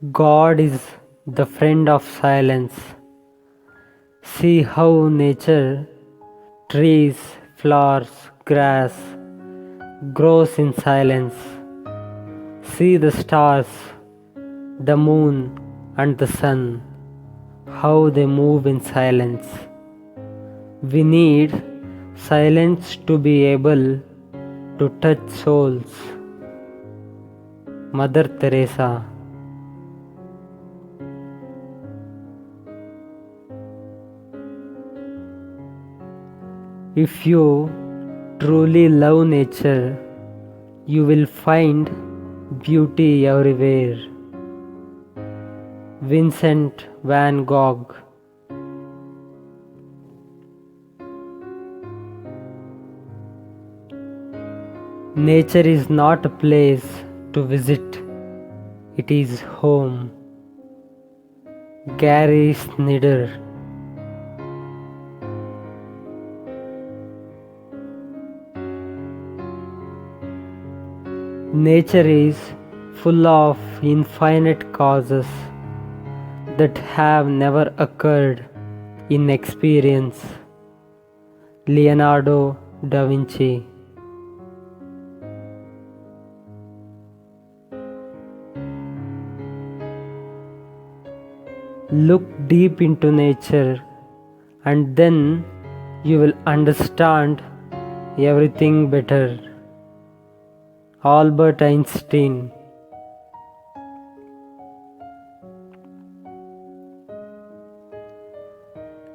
God is the friend of silence. See how nature, trees, flowers, grass, grows in silence. See the stars, the moon, and the sun, how they move in silence. We need silence to be able to touch souls. Mother Teresa. If you truly love nature, you will find beauty everywhere. Vincent van Gogh. Nature is not a place to visit, it is home. Gary Snyder. Nature is full of infinite causes that have never occurred in experience. Leonardo da Vinci. Look deep into nature and then you will understand everything better. Albert Einstein.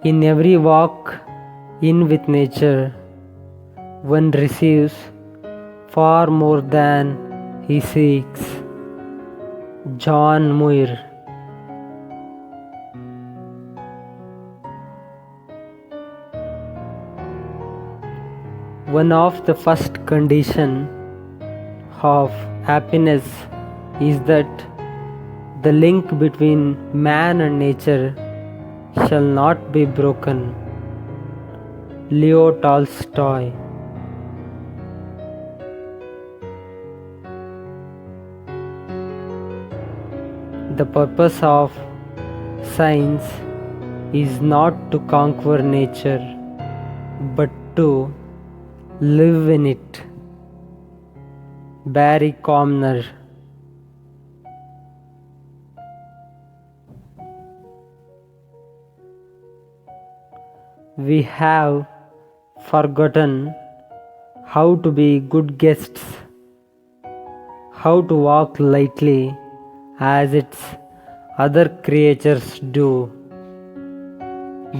In every walk in with nature, one receives far more than he seeks. John Muir. One of the first conditions of happiness is that the link between man and nature shall not be broken. Leo Tolstoy. The purpose of science is not to conquer nature, but to live in it. Barry Commoner. We have forgotten how to be good guests, how to walk lightly as its other creatures do.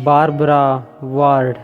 Barbara Ward.